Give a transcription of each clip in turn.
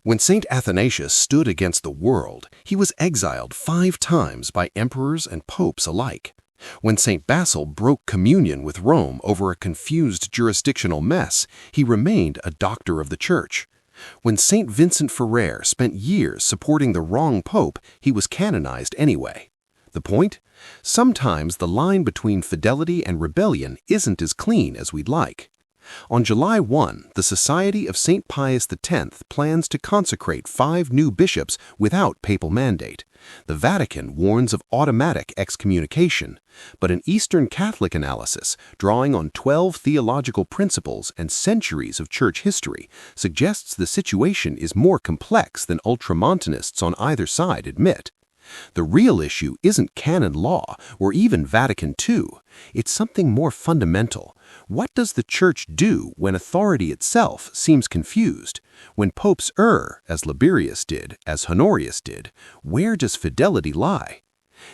When St. Athanasius stood against the world, he was exiled 5 times by emperors and popes alike. When St. Basil broke communion with Rome over a confused jurisdictional mess, he remained a doctor of the Church. When St. Vincent Ferrer spent years supporting the wrong pope, he was canonized anyway. The point? Sometimes the line between fidelity and rebellion isn't as clean as we'd like. On July 1, the Society of St. Pius X plans to consecrate 5 new bishops without papal mandate. The Vatican warns of automatic excommunication, but an Eastern Catholic analysis, drawing on 12 theological principles and centuries of church history, suggests the situation is more complex than ultramontanists on either side admit. The real issue isn't canon law or even Vatican II. It's something more fundamental. What does the Church do when authority itself seems confused? When popes err, as Liberius did, as Honorius did, where does fidelity lie?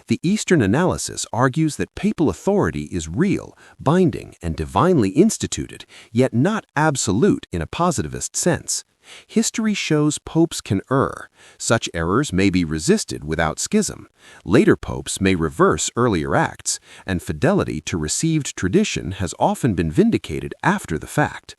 The Eastern analysis argues that papal authority is real, binding, and divinely instituted, yet not absolute in a positivist sense. History shows popes can err. Such errors may be resisted without schism. Later popes may reverse earlier acts, and fidelity to received tradition has often been vindicated after the fact.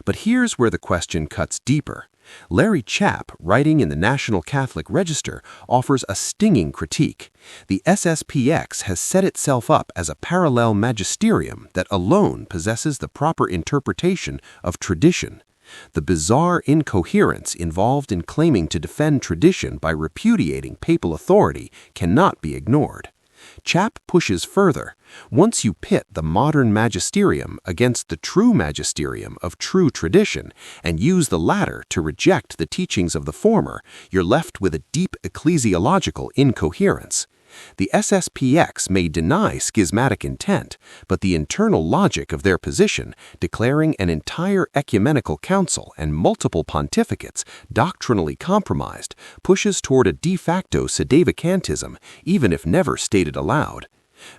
But here's where the question cuts deeper. Larry Chapp, writing in the National Catholic Register, offers a stinging critique. The SSPX has set itself up as a parallel magisterium that alone possesses the proper interpretation of tradition. The bizarre incoherence involved in claiming to defend tradition by repudiating papal authority cannot be ignored. Chapp pushes further. Once you pit the modern magisterium against the true magisterium of true tradition and use the latter to reject the teachings of the former, you're left with a deep ecclesiological incoherence. The SSPX may deny schismatic intent, but the internal logic of their position, declaring an entire ecumenical council and multiple pontificates doctrinally compromised, pushes toward a de facto sedevacantism, even if never stated aloud.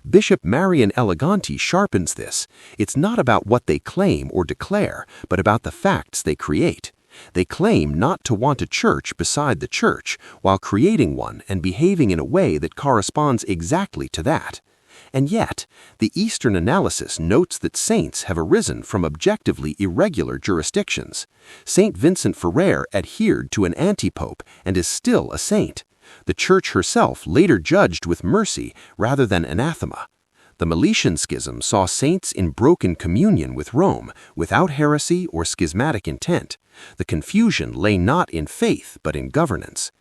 Bishop Marian Eleganti sharpens this. It's not about what they claim or declare, but about the facts they create. They claim not to want a church beside the church, while creating one and behaving in a way that corresponds exactly to that. And yet, the Eastern analysis notes that saints have arisen from objectively irregular jurisdictions. St. Vincent Ferrer adhered to an antipope and is still a saint. The Church herself later judged with mercy rather than anathema. The Meletian Schism saw saints in broken communion with Rome, without heresy or schismatic intent. The confusion lay not in faith, but in governance.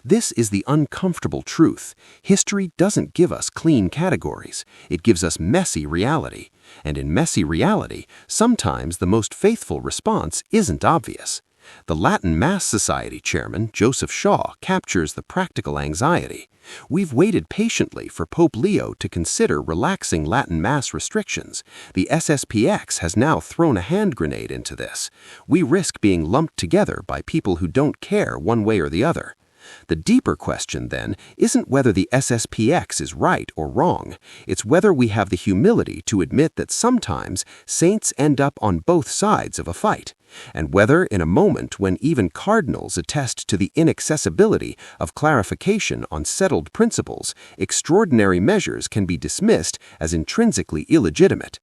This is the uncomfortable truth. History doesn't give us clean categories. It gives us messy reality. And in messy reality, sometimes the most faithful response isn't obvious. The Latin Mass Society chairman, Joseph Shaw, captures the practical anxiety. We've waited patiently for Pope Leo to consider relaxing Latin Mass restrictions. The SSPX has now thrown a hand grenade into this. We risk being lumped together by people who don't care one way or the other. The deeper question, then, isn't whether the SSPX is right or wrong. It's whether we have the humility to admit that sometimes saints end up on both sides of a fight, and whether, in a moment when even cardinals attest to the inaccessibility of clarification on settled principles, extraordinary measures can be dismissed as intrinsically illegitimate.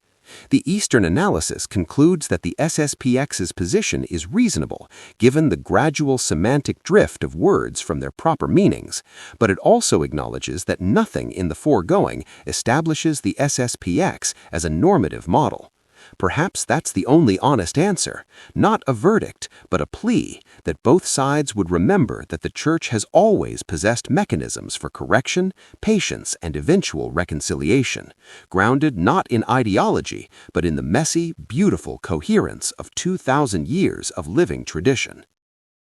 The Eastern analysis concludes that the SSPX's position is reasonable, given the gradual semantic drift of words from their proper meanings, but it also acknowledges that nothing in the foregoing establishes the SSPX as a normative model. Perhaps that's the only honest answer, not a verdict, but a plea that both sides would remember that the Church has always possessed mechanisms for correction, patience, and eventual reconciliation, grounded not in ideology, but in the messy, beautiful coherence of 2,000 years of living tradition.